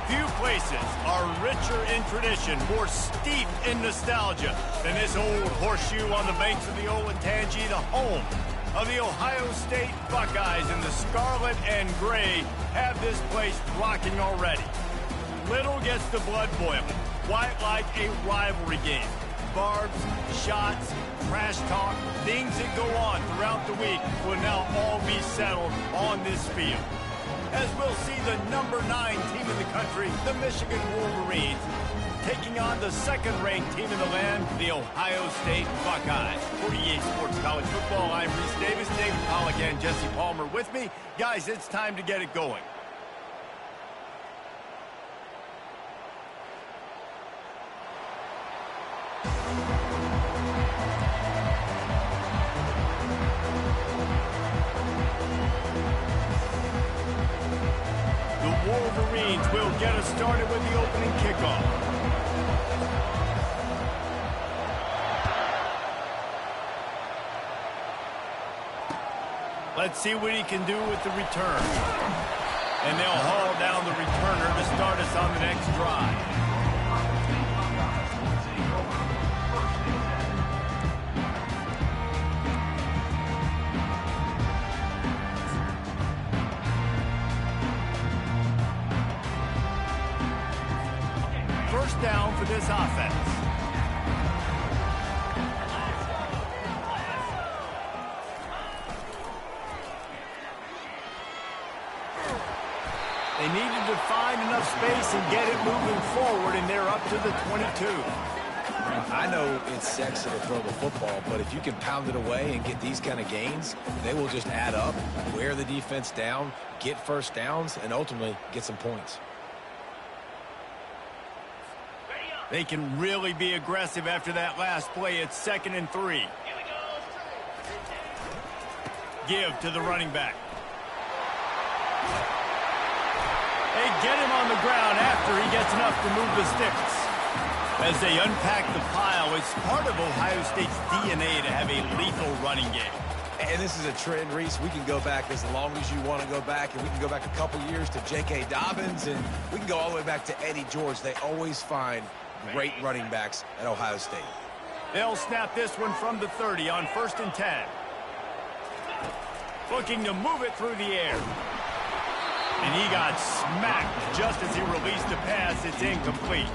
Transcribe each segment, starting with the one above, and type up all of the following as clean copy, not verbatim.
Few places are richer in tradition, more steep in nostalgia than this old horseshoe on the banks of the Olentangy, the home of the Ohio State Buckeyes. And the scarlet and gray have this place rocking already. Little gets the blood boiling, quite like a rivalry game. Barbs, shots, trash talk, things that go on throughout the week will now all be settled on this field. As we'll see the number 9 team in the country, the Michigan Wolverines, taking on the second-ranked team in the land, the Ohio State Buckeyes. For EA Sports College Football, I'm Reese Davis, David Pollack, and Jesse Palmer with me. Guys, it's time to get it going. Wolverines will get us started with the opening kickoff. Let's see what he can do with the return. And they'll haul down the returner to start us on the next drive. First down for this offense. They needed to find enough space and get it moving forward, and they're up to the 22. I know it's sexy to throw the football, but if you can pound it away and get these kind of gains, they will just add up, wear the defense down, get first downs, and ultimately get some points. They can really be aggressive after that last play. It's 2nd and 3. Give to the running back. They get him on the ground after he gets enough to move the sticks. As they unpack the pile, it's part of Ohio State's DNA to have a lethal running game. And this is a trend, Reese. We can go back as long as you want to go back, and we can go back a couple years to J.K. Dobbins, and we can go all the way back to Eddie George. They always find great running backs at Ohio State. They'll snap this one from the 30 on 1st and 10. Looking to move it through the air. And he got smacked just as he released the pass. It's incomplete.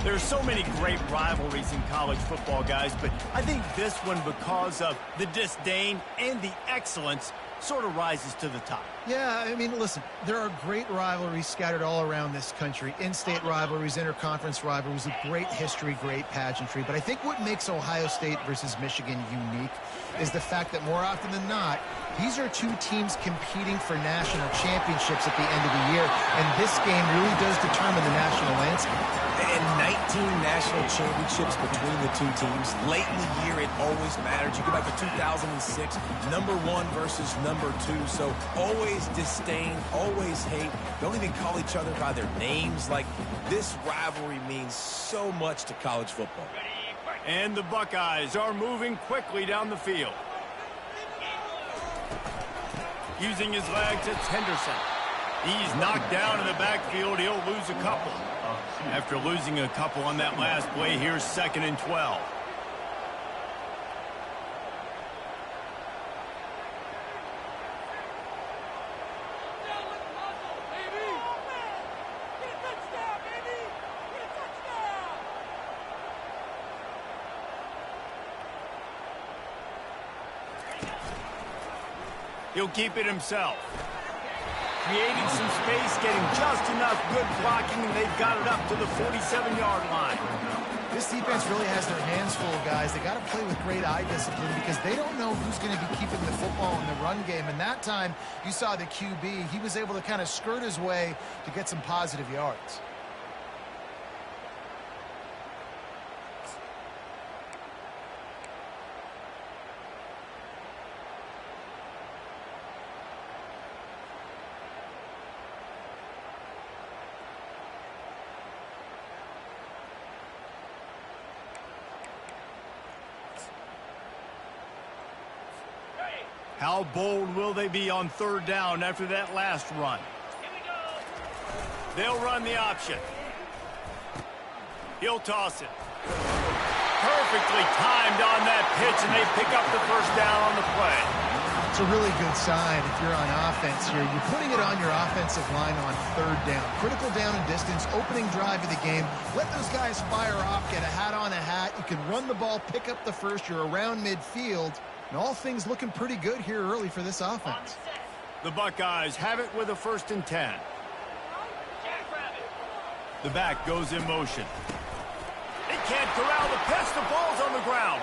There's so many great rivalries in college football, guys, but I think this one, because of the disdain and the excellence, sort of rises to the top. Yeah, I mean, listen, there are great rivalries scattered all around this country. In-state rivalries, interconference rivalries, with great history, great pageantry. But I think what makes Ohio State versus Michigan unique is the fact that more often than not, these are two teams competing for national championships at the end of the year. And this game really does determine the national landscape. And 19 national championships between the two teams. Late in the year, it always matters. You go back to 2006, number 1 versus number 2. So always disdain, always hate. Don't even call each other by their names. Like, this rivalry means so much to college football. And the Buckeyes are moving quickly down the field. Using his legs, it's Henderson. He's knocked down in the backfield. He'll lose a couple. After losing a couple on that last play, here's 2nd and 12. He'll keep it himself. Creating some space, getting just enough good blocking, and they've got it up to the 47-yard line. This defense really has their hands full, guys. They got to play with great eye discipline because they don't know who's going to be keeping the football in the run game. And that time, you saw the QB. He was able to kind of skirt his way to get some positive yards. How bold will they be on 3rd down after that last run? They'll run the option. He'll toss it. Perfectly timed on that pitch, and they pick up the first down on the play. It's a really good sign if you're on offense here. You're putting it on your offensive line on third down. Critical down and distance, opening drive of the game. Let those guys fire off, get a hat on a hat. You can run the ball, pick up the first. You're around midfield. And all things looking pretty good here early for this offense. The Buckeyes have it with a 1st and 10. The back goes in motion. They can't corral the pitch. The ball's on the ground.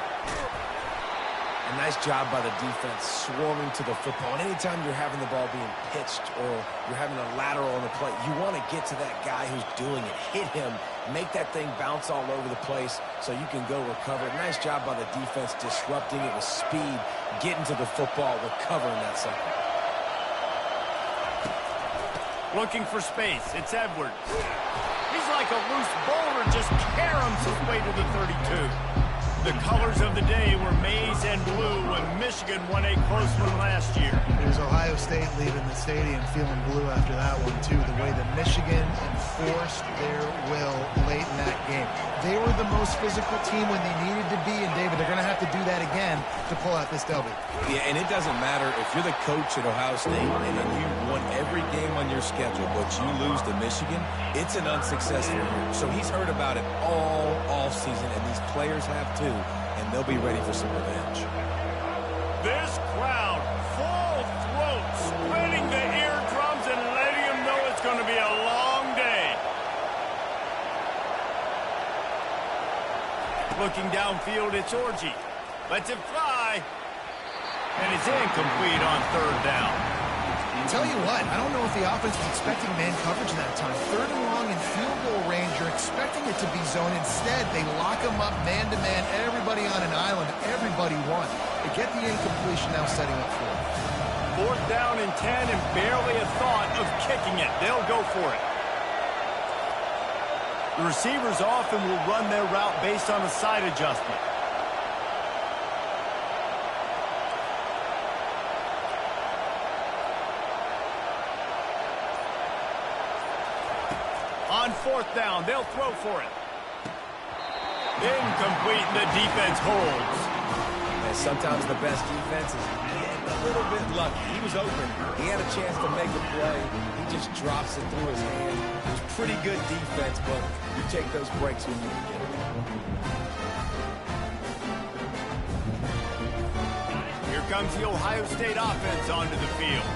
A nice job by the defense swarming to the football. And anytime you're having the ball being pitched or you're having a lateral on the play, you want to get to that guy who's doing it. Hit him. Make that thing bounce all over the place so you can go recover. Nice job by the defense disrupting it with speed, getting to the football, recovering that second. Looking for space. It's Edwards. He's like a loose bowler, just caroms his way to the 32. The colors of the day were maize and blue when Michigan won a close one last year. There's Ohio State leaving the stadium feeling blue after that one, too. The way that Michigan enforced their will late in that game. They were the most physical team when they needed to be, and David, they're going to have to do that again to pull out this W. Yeah, and it doesn't matter if you're the coach at Ohio State and then you won every game on your schedule, but you lose to Michigan, it's an unsuccessful year. So he's heard about it all season, and these players have too, and they'll be ready for some revenge. This crowd, full throat, splitting the eardrums and letting them know it's going to be a long day. Looking downfield, it's Orji. Lets it fly. And it's incomplete on 3rd down. Tell you what, I don't know if the offense was expecting man coverage that time. 3rd and long in field goal range, you're expecting it to be zone. Instead, they lock them up man-to-man, everybody on an island, everybody won. They get the incompletion, now setting up for it. 4th down and 10 and barely a thought of kicking it. They'll go for it. The receivers often will run their route based on a side adjustment. On 4th down, they'll throw for it. Incomplete, and the defense holds. And sometimes the best defense is getting a little bit lucky. He was open. He had a chance to make a play. He just drops it through his hand. It was pretty good defense, but you take those breaks when you can get them. Here comes the Ohio State offense onto the field.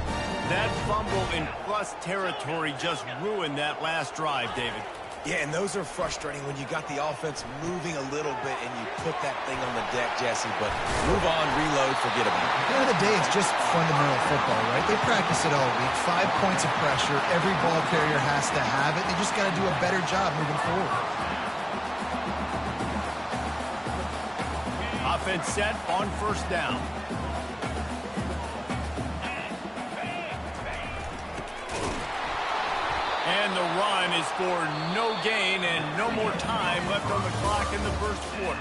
That fumble in plus territory just ruined that last drive, David. Yeah, and those are frustrating when you got the offense moving a little bit and you put that thing on the deck, Jesse. But move on, reload, forget about it. At the end of the day, it's just fundamental football, right? They practice it all week. 5 points of pressure. Every ball carrier has to have it. They just got to do a better job moving forward. Offense set on 1st down. And the run is for no gain and no more time left on the clock in the 1st quarter.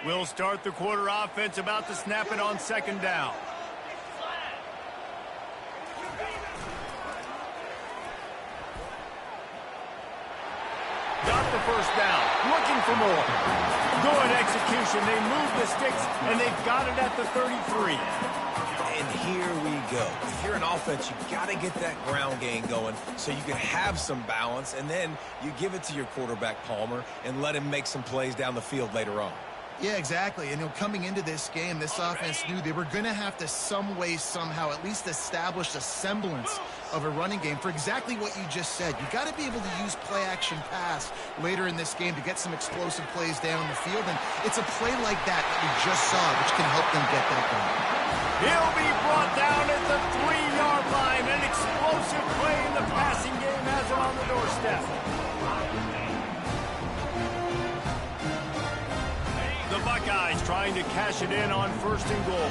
We'll start the quarter offense, about to snap it on 2nd down. Got the 1st down, looking for more. Good execution. They move the sticks, and they've got it at the 33. And here we go. If you're an offense, you got to get that ground game going so you can have some balance, and then you give it to your quarterback, Palmer, and let him make some plays down the field later on. Yeah, exactly. And coming into this game, this offense knew they were going to have to some way, somehow, at least establish a semblance of a running game for exactly what you just said. You got to be able to use play-action pass later in this game to get some explosive plays down the field. And it's a play like that we just saw, which can help them get that going. He'll be brought down at the 3-yard line. An explosive play in the passing game has him on the doorstep. The Buckeyes Buckeyes trying to cash it in on 1st and goal.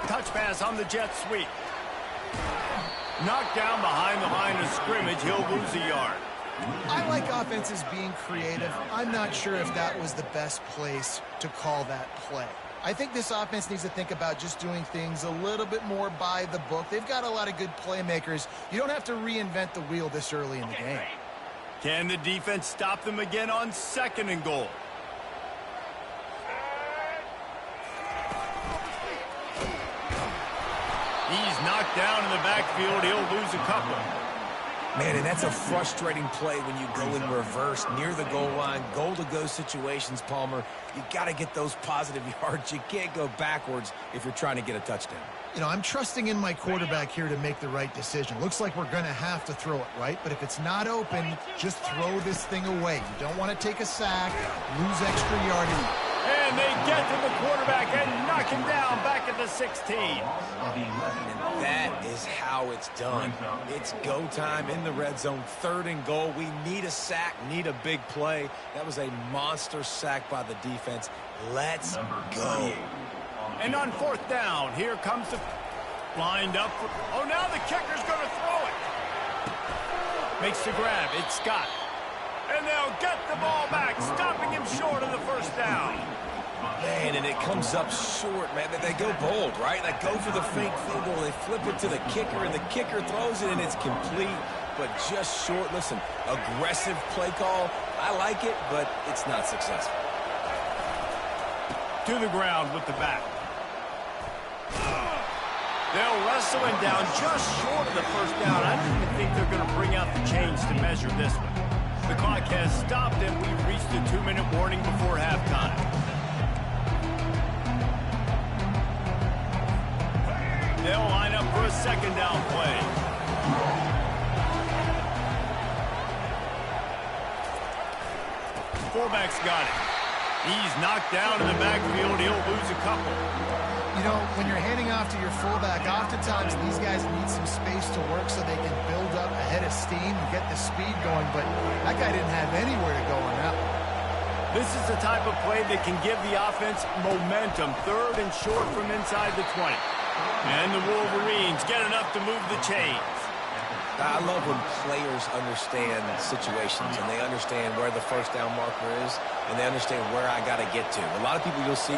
Touch pass on the jet sweep. Knocked down behind the line of scrimmage. He'll lose a yard. I like offenses being creative. I'm not sure if that was the best place to call that play. I think this offense needs to think about just doing things a little bit more by the book. They've got a lot of good playmakers. You don't have to reinvent the wheel this early in the game. Can the defense stop them again on 2nd and goal? He's knocked down in the backfield. He'll lose a couple. Man, and that's a frustrating play when you go in reverse near the goal line, goal-to-go situations, Palmer. You got to get those positive yards. You can't go backwards if you're trying to get a touchdown. You know, I'm trusting in my quarterback here to make the right decision. Looks like we're going to have to throw it, right? But if it's not open, just throw this thing away. You don't want to take a sack, lose extra yardage. And they get to the quarterback and knock him down back at the 16. And that is how it's done. It's go time in the red zone, 3rd and goal. We need a sack, need a big play. That was a monster sack by the defense. Let's go. And on 4th down, here comes the lined up. Oh, now the kicker's going to throw it. Makes the grab. It's Scott. And they'll get the ball back, stopping him short of the 1st down. Man, and it comes up short, man. They go bold, right? They go for the fake field goal. They flip it to the kicker, and the kicker throws it, and it's complete, but just short. Listen, aggressive play call. I like it, but it's not successful. To the ground with the back. They'll wrestle him down just short of the 1st down. I don't even think they're going to bring out the chains to measure this one. The clock has stopped, and we've reached the 2-minute warning before halftime. They'll line up for a 2nd down play. Fullback's got it. He's knocked down in the backfield. He'll lose a couple. You know, when you're handing off to your fullback, oftentimes these guys need some space to work so they can build up a head of steam and get the speed going, but that guy didn't have anywhere to go on that one. This is the type of play that can give the offense momentum. 3rd and short from inside the 20. And the Wolverines get enough to move the chains. I love when players understand situations and they understand where the 1st down marker is and they understand where I got to get to. A lot of people you'll see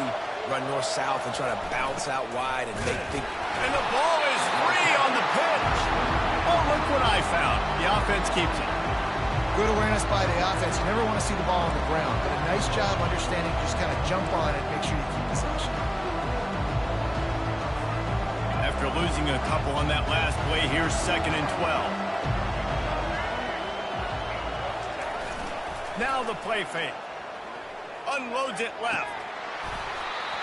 run north-south and try to bounce out wide and make big... And the ball is free on the pitch. Oh, look what I found. The offense keeps it. Good awareness by the offense. You never want to see the ball on the ground, but a nice job understanding, just kind of jump on it, make sure you keep possession. After losing a couple on that last play, here's 2nd and 12. Now the play fake. Unloads it left.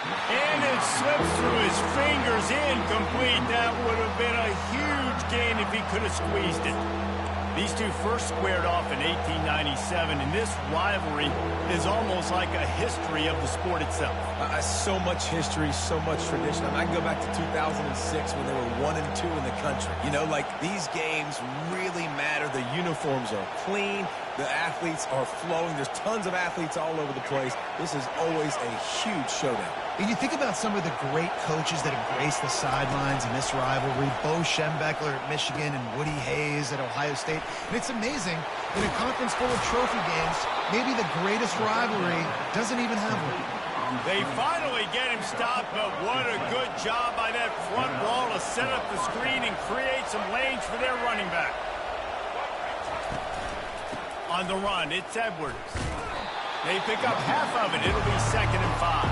And it slips through his fingers, incomplete. That would have been a huge gain if he could have squeezed it. These two first squared off in 1897, and this rivalry is almost like a history of the sport itself. So much history, so much tradition. I can go back to 2006 when they were 1 and 2 in the country. You know, like, these games really matter. The uniforms are clean. The athletes are flowing. There's tons of athletes all over the place. This is always a huge showdown. And you think about some of the great coaches that have graced the sidelines in this rivalry. Bo Schembechler at Michigan and Woody Hayes at Ohio State. And it's amazing, in a conference full of trophy games, maybe the greatest rivalry doesn't even have one. They finally get him stopped, but what a good job by that front wall to set up the screen and create some lanes for their running back. On the run, it's Edwards. They pick up half of it. It'll be 2nd and 5.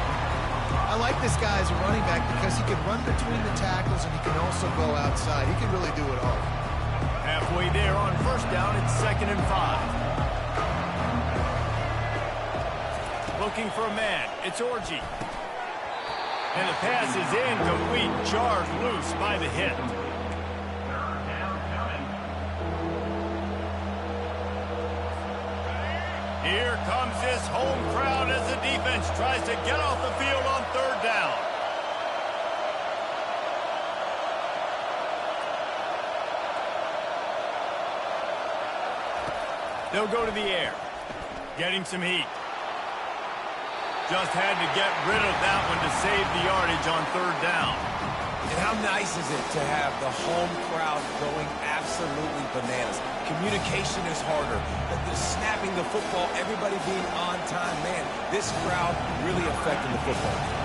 I like this guy as a running back because he can run between the tackles and he can also go outside. He can really do it all. Halfway there on 1st down, it's 2nd and 5. Looking for a man. It's Orji. And the pass is incomplete, jarred loose by the hit. Here comes this home crowd as the defense tries to get off the field on 3rd down. They'll go to the air. Getting some heat. Just had to get rid of that one to save the yardage on third down. And how nice is it to have the home crowd going absolutely bananas? Communication is harder. The snapping the football, everybody being on time. Man, this crowd really affecting the football game.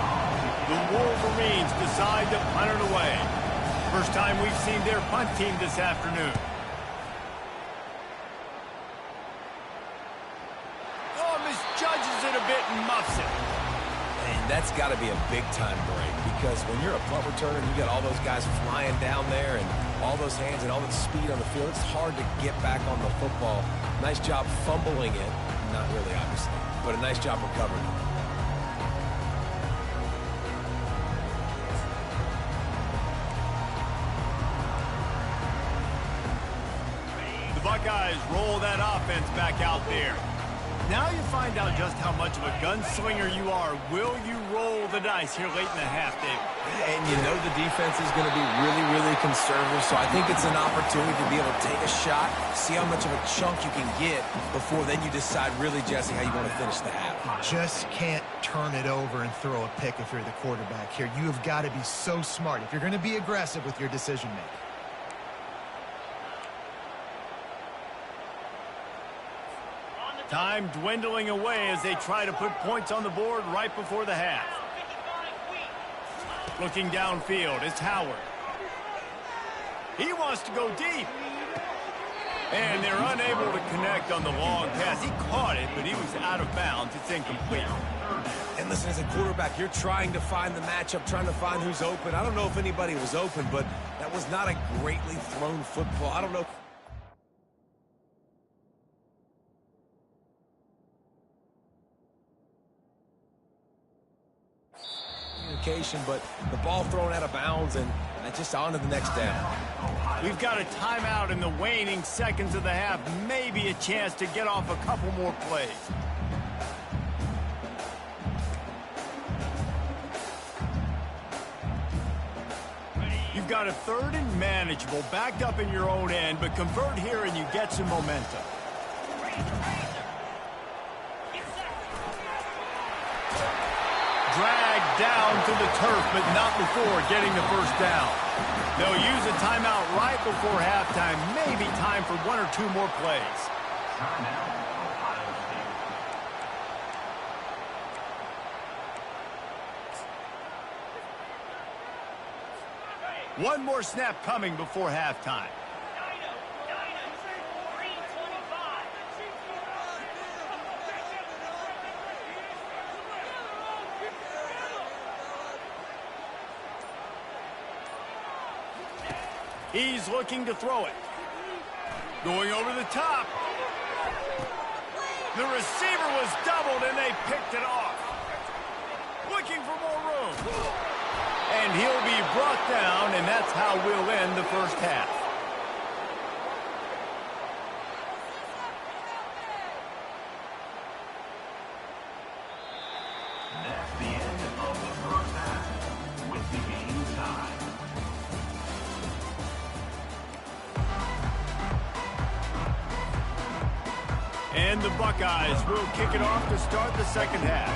The Wolverines decide to punt it away. First time we've seen their punt team this afternoon. Oh, misjudges it a bit and muffs it. And that's got to be a big-time break because when you're a punt returner, you got all those guys flying down there and all those hands and all that speed on the field. It's hard to get back on the football. Nice job fumbling it. Not really, obviously, but a nice job recovering it. The Buckeyes roll that offense back out there. Now you find out just how much of a gunslinger you are. Will you roll the dice here late in the half, David? And you know the defense is going to be really, really conservative, so I think it's an opportunity to be able to take a shot, see how much of a chunk you can get before then you decide really, Jesse, how you want to finish the half. You just can't turn it over and throw a pick if you're the quarterback here. You have got to be so smart if you're going to be aggressive with your decision-making. Time dwindling away as they try to put points on the board right before the half. Looking downfield, it's Howard. He wants to go deep. And they're unable to connect on the long pass. He caught it, but he was out of bounds. It's incomplete. And listen, as a quarterback, you're trying to find the matchup, trying to find who's open. I don't know if anybody was open, but that was not a greatly thrown football. I don't know. But the ball thrown out of bounds and just on to the next down. We've got a timeout in the waning seconds of the half. Maybe a chance to get off a couple more plays. You've got a third and manageable, backed up in your own end, but convert here and you get some momentum. Dragged down to the turf, but not before getting the first down. They'll use a timeout right before halftime. Maybe time for one or two more plays. One more snap coming before halftime. He's looking to throw it. Going over the top. The receiver was doubled, and they picked it off. Looking for more room. And he'll be brought down, and that's how we'll end the first half. That's the end of the first half with the game time. And the Buckeyes will kick it off to start the second half.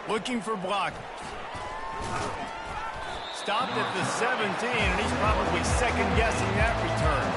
Looking for blockers. Stopped at the 17, and he's probably second-guessing that return.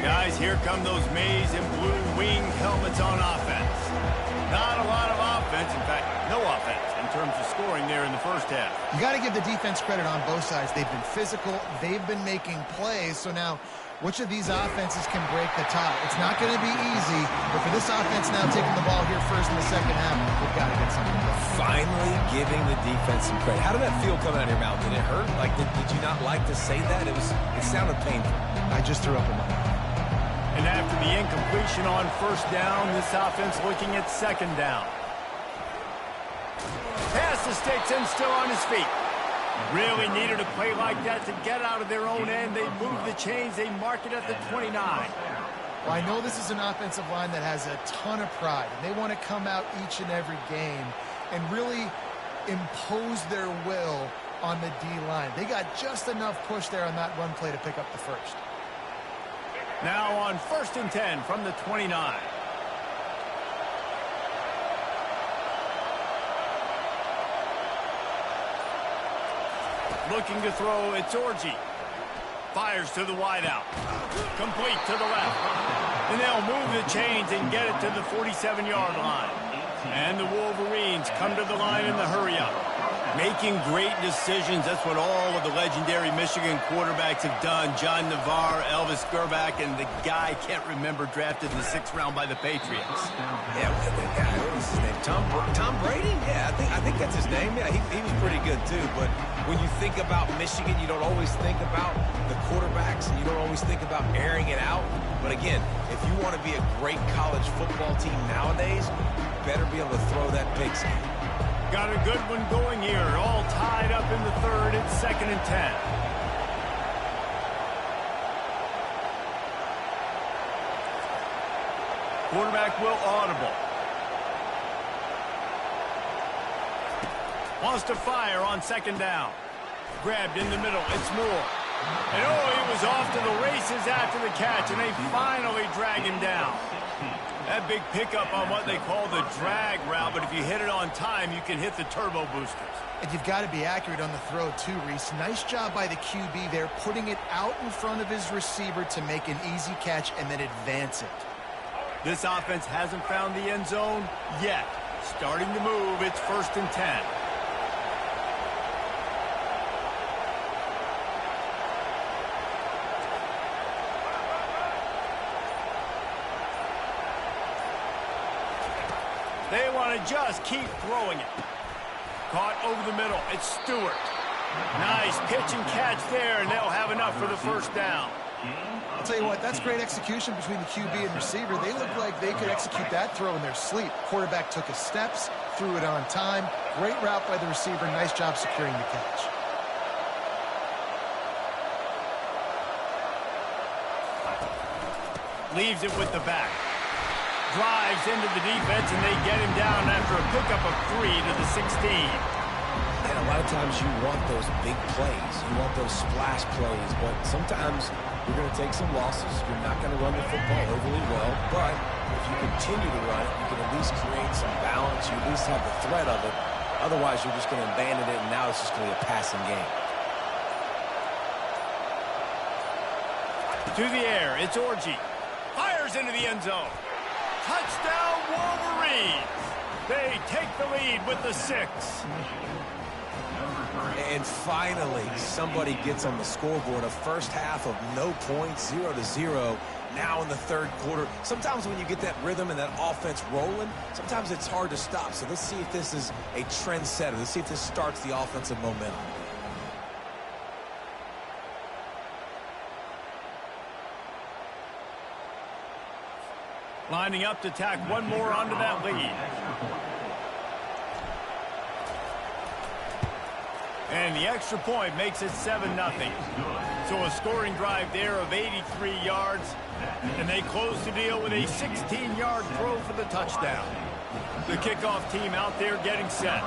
Guys, here come those maize and blue wing helmets on offense. Not a lot of offense, in fact, no offense in terms of scoring there in the first half. You got to give the defense credit on both sides. They've been physical. They've been making plays. So now, which of these offenses can break the tie? It's not going to be easy, but for this offense now taking the ball here first in the second half, we've got to get something done. finally giving the defense some credit. How did that feel coming out of your mouth? Did it hurt? Like, did you not like to say that? It sounded painful. I just threw up in my mouth. And after the incompletion on first down, this offense looking at second down. Pass the sticks and still on his feet. Really needed a play like that to get out of their own end. They move the chains. They mark it at the 29. Well, I know this is an offensive line that has a ton of pride, and they want to come out each and every game and really impose their will on the D-line. They got just enough push there on that run play to pick up the first. Now on 1st and 10 from the 29. Looking to throw, it's Orji. Fires to the wideout. Complete to the left. And they'll move the chains and get it to the 47-yard line. And the Wolverines come to the line in the hurry-up. Making great decisions. That's what all of the legendary Michigan quarterbacks have done. John Navarre, Elvis Grbac, and the guy, can't remember, drafted in the 6th round by the Patriots. Yeah, what was his name? Tom Brady? Yeah, I think that's his name. Yeah, he was pretty good too. But when you think about Michigan, you don't always think about the quarterbacks, and you don't always think about airing it out. But again, if you want to be a great college football team nowadays, you better be able to throw that pigskin. Got a good one going here. All tied up in the 3rd. It's 2nd and 10. Quarterback will audible. Wants to fire on 2nd down. Grabbed in the middle. It's Moore. And he was off to the races after the catch, and they finally drag him down. That big pickup on what they call the drag route, but if you hit it on time, you can hit the turbo boosters. And you've got to be accurate on the throw too, Reese. Nice job by the QB there, putting it out in front of his receiver to make an easy catch and then advance it. This offense hasn't found the end zone yet. Starting to move, it's 1st and 10. They want to just keep throwing it. Caught over the middle. It's Stewart. Nice pitch and catch there, and they'll have enough for the 1st down. I'll tell you what, that's great execution between the QB and receiver. They look like they could execute that throw in their sleep. Quarterback took his steps, threw it on time. Great route by the receiver. Nice job securing the catch. Leaves it with the back. Drives into the defense, and they get him down after a pickup of 3 to the 16. And a lot of times you want those big plays. You want those splash plays, but sometimes you're going to take some losses. You're not going to run the football overly well, but if you continue to run it, you can at least create some balance. You at least have the threat of it. Otherwise, you're just going to abandon it, and now it's just going to be a passing game. To the air, it's Orji. Fires into the end zone. Touchdown, Wolverines! They take the lead with the 6. And finally, somebody gets on the scoreboard. A first half of no points, 0-0. Now in the 3rd quarter. Sometimes when you get that rhythm and that offense rolling, sometimes it's hard to stop. So let's see if this is a trendsetter. Let's see if this starts the offensive momentum. Lining up to tack one more onto that lead. And the extra point makes it 7-0. So a scoring drive there of 83 yards. And they close the deal with a 16-yard throw for the touchdown. The kickoff team out there getting set.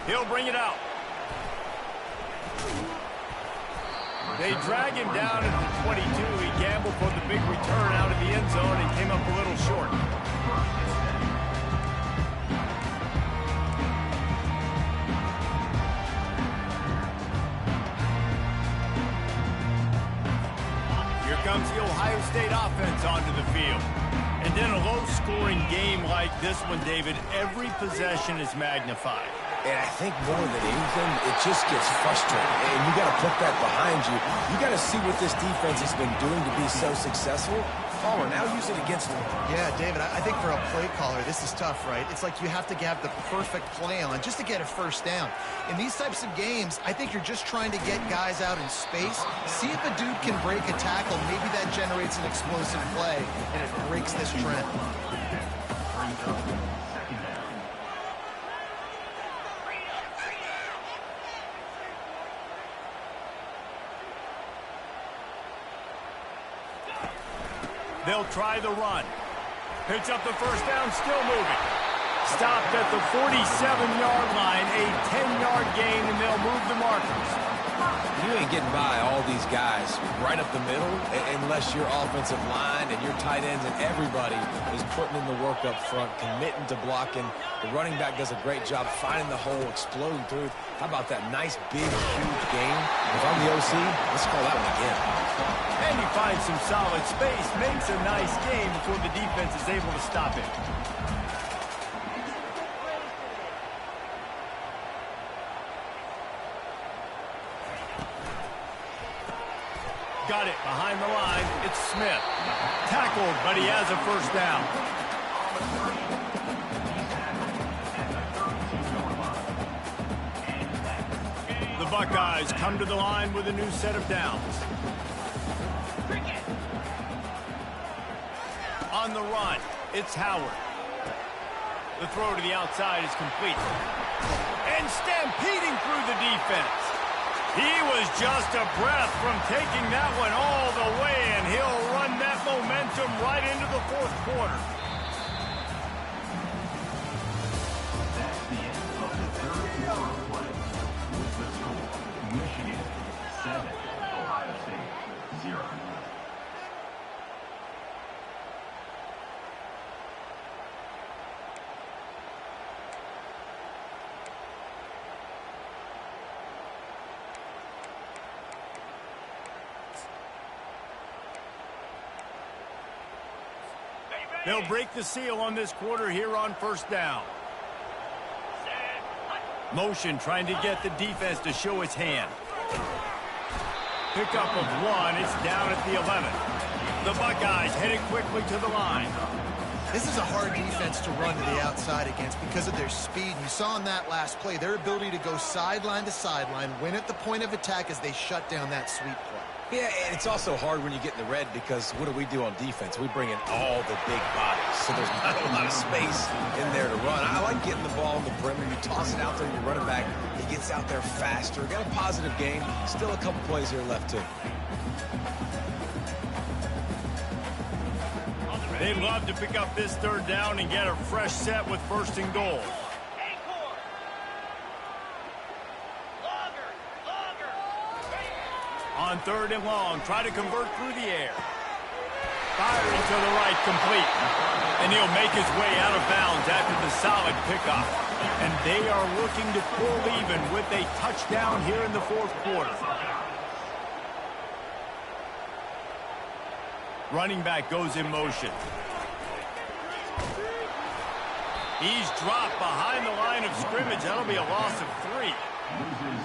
He'll bring it out. They drag him down at the 22. He gambled for the big return out of the end zone and came up a little short. Here comes the Ohio State offense onto the field. And in a low-scoring game like this one, David, every possession is magnified. And I think more than anything, it just gets frustrating. And you got to put that behind you. You got to see what this defense has been doing to be so successful. Palmer, now use it against them. Yeah, David, I think for a play caller, this is tough, right? It's like you have to have the perfect play on just to get a first down. In these types of games, I think you're just trying to get guys out in space, see if a dude can break a tackle. Maybe that generates an explosive play, and it breaks this trend. They'll try the run. Picks up the first down, still moving. Stopped at the 47-yard line, a 10-yard gain, and they'll move the markers. You ain't getting by all these guys right up the middle unless your offensive line and your tight ends and everybody is putting in the work up front, committing to blocking. The running back does a great job finding the hole, exploding through. How about that nice, big, huge gain? If I'm the OC, let's call that one again. And he finds some solid space, makes a nice game before the defense is able to stop it. Got it behind the line. It's Smith. Tackled, but he has a first down. The Buckeyes come to the line with a new set of downs. On the run, it's Howard. The throw to the outside is complete. And stampeding through the defense. He was just a breath from taking that one all the way, and he'll run that momentum right into the fourth quarter. That's the end of the third quarter of play. With the score, Michigan 7, Ohio State 0. They'll break the seal on this quarter here on first down. Motion trying to get the defense to show its hand. Pickup of one. It's down at the 11. The Buckeyes headed quickly to the line. This is a hard defense to run to the outside against because of their speed. You saw in that last play their ability to go sideline to sideline, win at the point of attack as they shut down that sweep play. Yeah, and it's also hard when you get in the red because what do we do on defense? We bring in all the big bodies, so there's not a lot of space in there to run. I like getting the ball on the perimeter. You toss it out there, you run it back. He gets out there faster. Got a positive game. Still a couple plays here left, too. They'd love to pick up this third down and get a fresh set with first and goal. On third and long, try to convert through the air. Firing to the right, complete. And he'll make his way out of bounds after the solid pickoff. And they are looking to pull even with a touchdown here in the fourth quarter. Running back goes in motion. He's dropped behind the line of scrimmage. That'll be a loss of 3.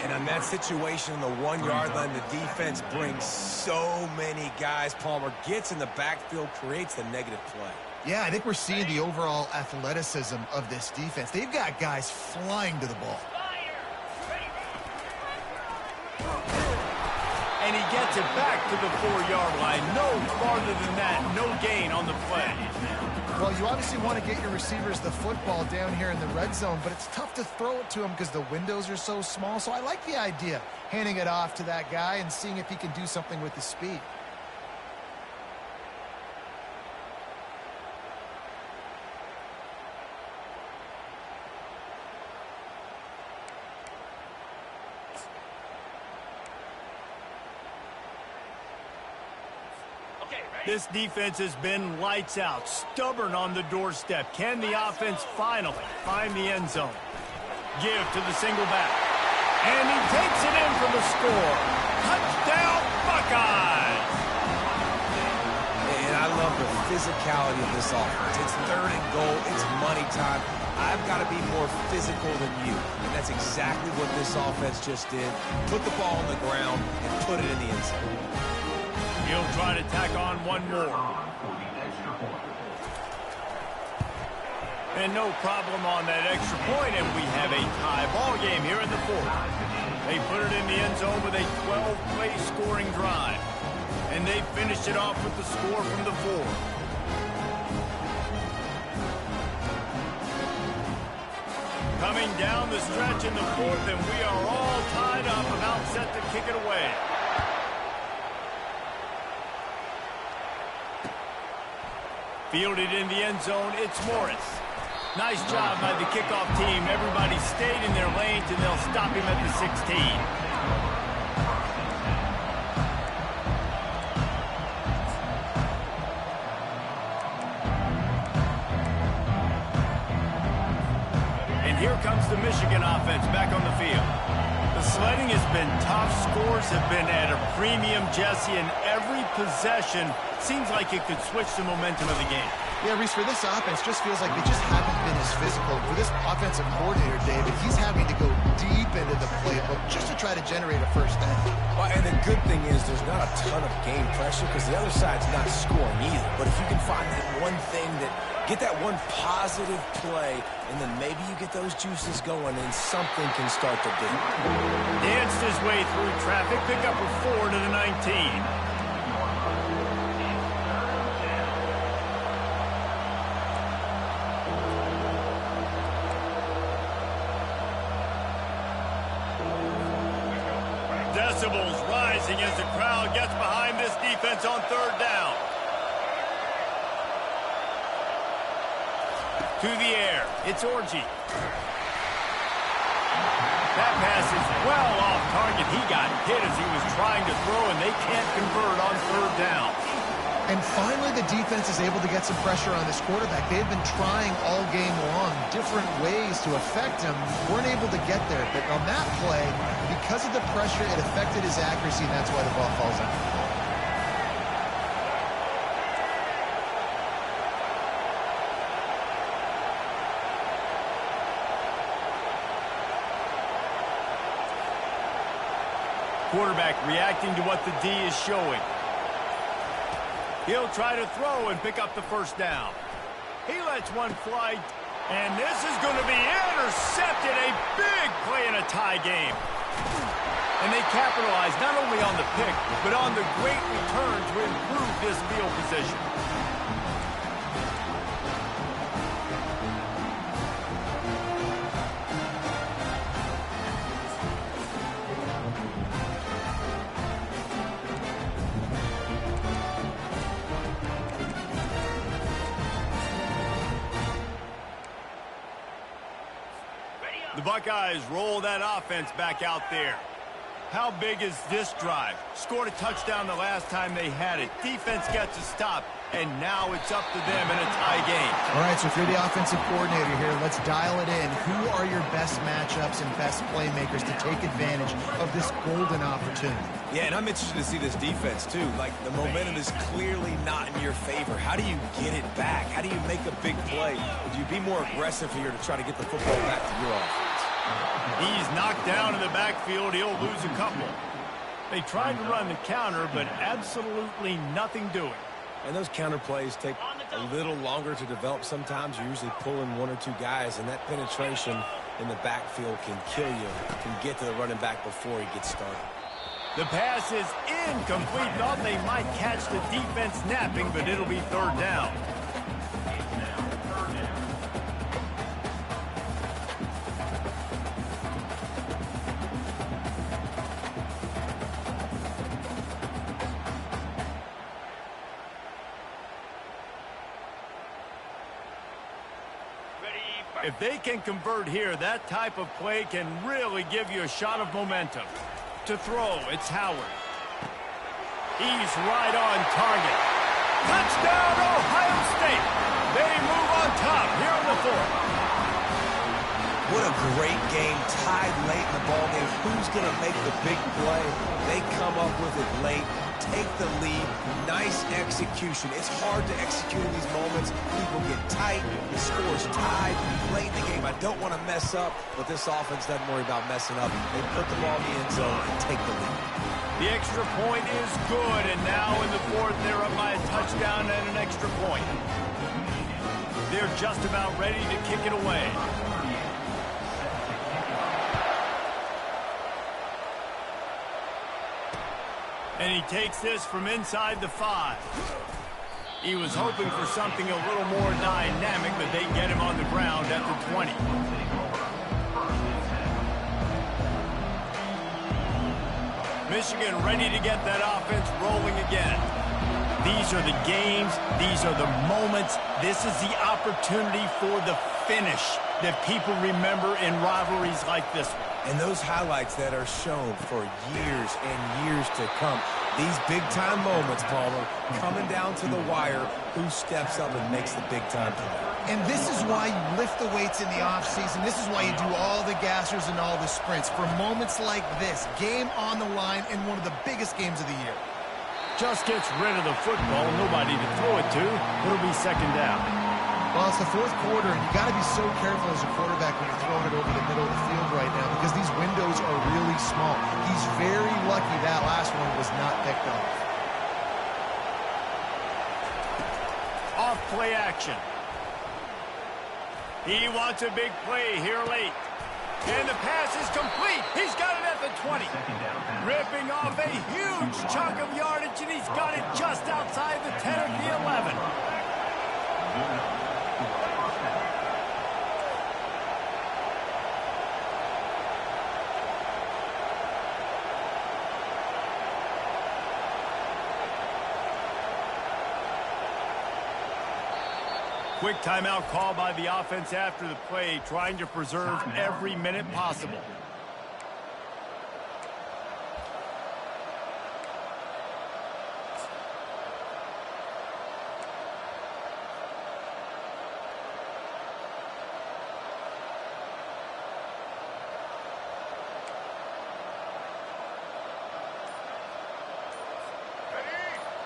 And on that situation, the 1-yard line, the defense brings so many guys. Palmer gets in the backfield, creates the negative play. Yeah, I think we're seeing the overall athleticism of this defense. They've got guys flying to the ball. And he gets it back to the 4-yard line. No farther than that. No gain on the play. Well, you obviously want to get your receivers the football down here in the red zone, but it's tough to throw it to them because the windows are so small. So I like the idea, handing it off to that guy and seeing if he can do something with his speed. This defense has been lights out, stubborn on the doorstep. Can the offense finally find the end zone? Give to the single back. And he takes it in for the score. Touchdown, Buckeyes! And I love the physicality of this offense. It's third and goal. It's money time. I've got to be more physical than you. And that's exactly what this offense just did. Put the ball on the ground and put it in the end zone. He'll try to tack on one more. And no problem on that extra point, and we have a tie ball game here in the fourth. They put it in the end zone with a 12-play scoring drive. And they finished it off with the score from the fourth. Coming down the stretch in the fourth, and we are all tied up, about set to kick it away. Fielded in the end zone, it's Morris. Nice job by the kickoff team. Everybody stayed in their lanes, and they'll stop him at the 16. And here comes the Michigan offense back on the field. The sledding has been tough. Scores have been at a premium, Jesse, and every possession seems like it could switch the momentum of the game. Yeah, Reese, for this offense, just feels like they just haven't been as physical. For this offensive coordinator, David, he's having to go deep into the playbook just to try to generate a first down. Well, and the good thing is there's not a ton of game pressure because the other side's not scoring either. But if you can find that one thing get that one positive play, and then maybe you get those juices going and something can start to do. Danced his way through traffic, pick up a 4 to the 19. Decibels rising as the crowd gets behind this defense on third down. To the air, it's Orji. That pass is well off target. He got hit as he was trying to throw, and they can't convert on third down. And finally, the defense is able to get some pressure on this quarterback. They've been trying all game long different ways to affect him. Weren't able to get there. But on that play, because of the pressure, it affected his accuracy, and that's why the ball falls out. Quarterback reacting to what the D is showing. He'll try to throw and pick up the first down. He lets one fly, and this is going to be intercepted. A big play in a tie game. And they capitalize not only on the pick, but on the great return to improve this field position. The Buckeyes roll that offense back out there. How big is this drive? Scored a touchdown the last time they had it. Defense gets a stop, and now it's up to them in a tie game. All right, so if you're the offensive coordinator here, let's dial it in. Who are your best matchups and best playmakers to take advantage of this golden opportunity? Yeah, and I'm interested to see this defense, too. Like, the momentum is clearly not in your favor. How do you get it back? How do you make a big play? Do you be more aggressive here to try to get the football back to your offense? He's knocked down in the backfield. He'll lose a couple. They tried to run the counter, but absolutely nothing doing. And those counter plays take a little longer to develop sometimes. You usually pull in one or two guys, and that penetration in the backfield can kill you, can get to the running back before he gets started. The pass is incomplete. Thought they might catch the defense napping, but it'll be third down. If they can convert here, that type of play can really give you a shot of momentum. To throw, it's Howard. He's right on target. Touchdown, Ohio State. They move on top here in the fourth. What a great game, tied late in the ballgame. Who's going to make the big play? They come up with it late. take the lead. Nice execution. It's hard to execute in these moments. People get tight. The score's tied. Late in the game, I don't want to mess up, but this offense doesn't worry about messing up. They put the ball in the end zone and take the lead. The extra point is good, and now in the fourth, they're up by a touchdown and an extra point. They're just about ready to kick it away. And he takes this from inside the 5. He was hoping for something a little more dynamic, but they get him on the ground at the 20. Michigan ready to get that offense rolling again. These are the games. These are the moments. This is the opportunity for the finish that people remember in rivalries like this one. And those highlights that are shown for years and years to come. These big-time moments, Palmer, coming down to the wire, who steps up and makes the big-time play. And this is why you lift the weights in the offseason. This is why you do all the gassers and all the sprints. For moments like this, game on the line in one of the biggest games of the year. Just gets rid of the football, nobody to throw it to. It'll be second down. Well, it's the fourth quarter, and you got to be so careful as a quarterback when you're throwing it over the middle of the field right now because these windows are really small. He's very lucky that last one was not picked off. Off play action. He wants a big play here late. And the pass is complete. He's got it at the 20. Ripping off a huge chunk of yardage, and he's got it just outside the 10 or the 11. Quick timeout call by the offense after the play, trying to preserve every minute possible.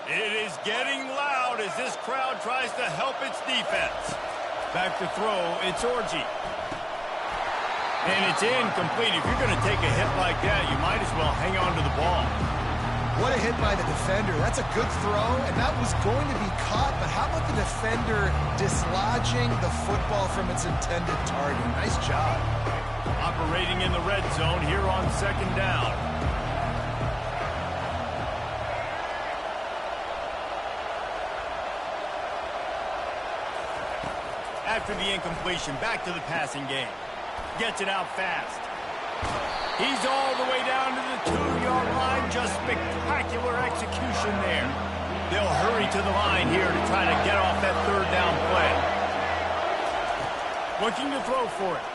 It is getting loud as this crowd tries to help its defense. Back to throw, it's Orji. And it's incomplete. If you're going to take a hit like that, you might as well hang on to the ball. What a hit by the defender. That's a good throw, and that was going to be caught, but how about the defender dislodging the football from its intended target? Nice job. Operating in the red zone here on second down. After the incompletion, back to the passing game. Gets it out fast. He's all the way down to the 2-yard line. Just spectacular execution there. They'll hurry to the line here to try to get off that third down play. Looking to throw for it.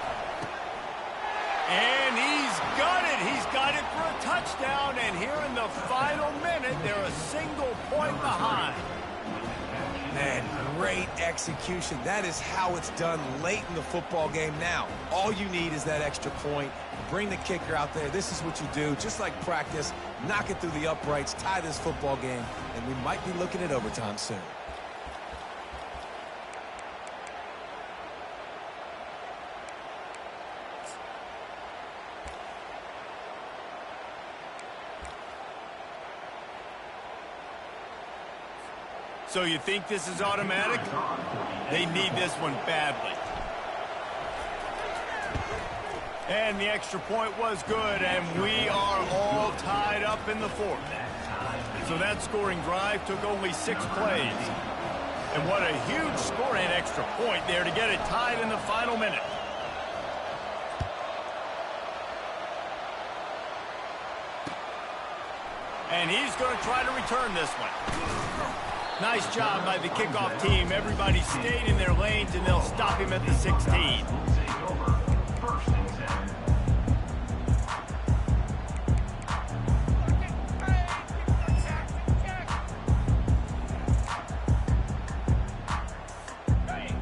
And he's got it. He's got it for a touchdown. And here in the final minute, they're a single point behind. Man, great execution. That is how it's done late in the football game now. All you need is that extra point. Bring the kicker out there. This is what you do. Just like practice, knock it through the uprights, tie this football game, and we might be looking at overtime soon. So you think this is automatic? They need this one badly. And the extra point was good, and we are all tied up in the fourth. So that scoring drive took only 6 plays. And what a huge score and extra point there to get it tied in the final minute. And he's going to try to return this one. Nice job by the kickoff team. Everybody stayed in their lanes, and they'll stop him at the 16.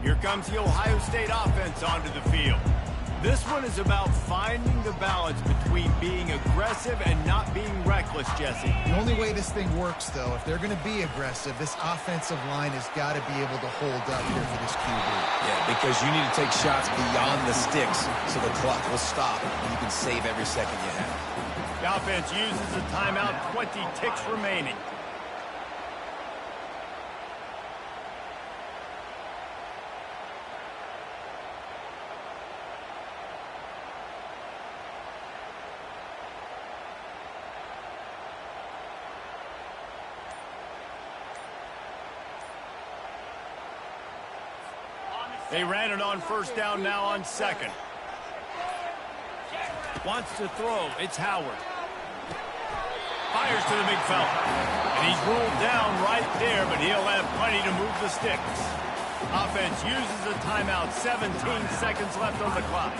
Here comes the Ohio State offense onto the field. This one is about finding the balance between being aggressive and not being reckless, Jesse. The only way this thing works, though, if they're going to be aggressive, this offensive line has got to be able to hold up here for this QB. Yeah, because you need to take shots beyond the sticks so the clock will stop and you can save every second you have. The offense uses a timeout, 20 ticks remaining. They ran it on first down, now on second. Wants to throw. It's Howard. Fires to the big fella. And he's ruled down right there, but he'll have plenty to move the sticks. Offense uses a timeout. 17 seconds left on the clock.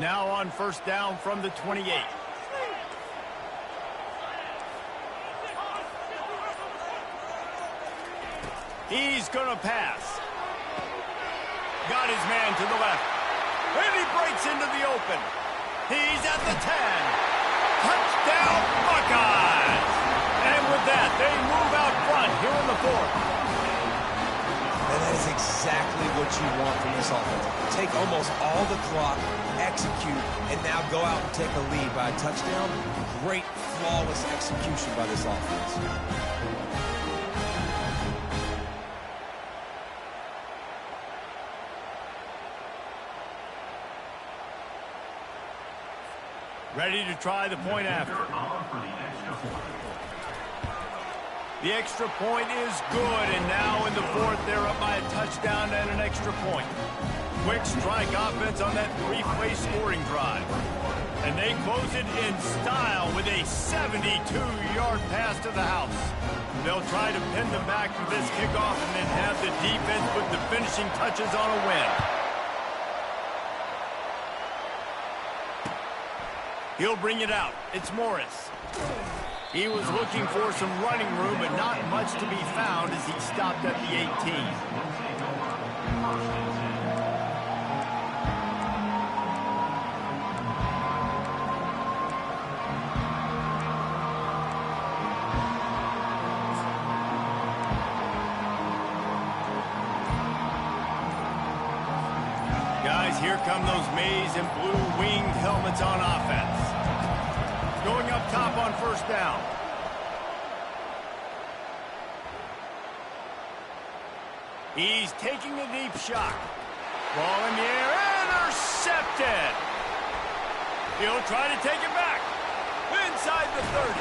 Now on first down from the 28. He's going to pass. Got his man to the left. And he breaks into the open. He's at the 10. Touchdown, Buckeyes! And with that, they move out front here in the fourth. And that is exactly what you want from this offense. Take almost all the clock, execute, and now go out and take a lead by a touchdown. Great, flawless execution by this offense. Ready to try the point after. The extra point is good, and now in the fourth, they're up by a touchdown and an extra point. Quick strike offense on that three-play scoring drive. And they close it in style with a 72-yard pass to the house. They'll try to pin them back for this kickoff and then have the defense put the finishing touches on a win. He'll bring it out. It's Morris. He was looking for some running room, but not much to be found as he stopped at the 18. Guys, here come those maize and blue winged helmets on offense. Going up top on first down. He's taking a deep shot. Ball in the air, intercepted. He'll try to take it back. Inside the 30.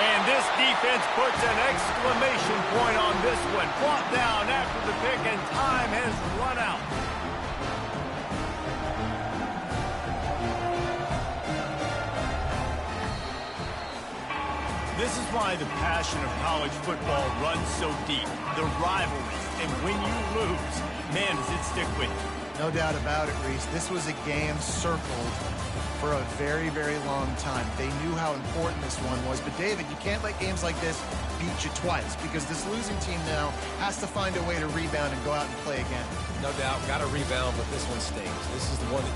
And this defense puts an exclamation point on this one. Brought down after the pick, and time has run out. This is why the passion of college football runs so deep. The rivalries. And when you lose, man, does it stick with you. No doubt about it, Reese. This was a game circled for a very, very long time. They knew how important this one was. But, David, you can't let games like this beat you twice because this losing team now has to find a way to rebound and go out and play again. No doubt, got to rebound, but this one stays. This is the one that you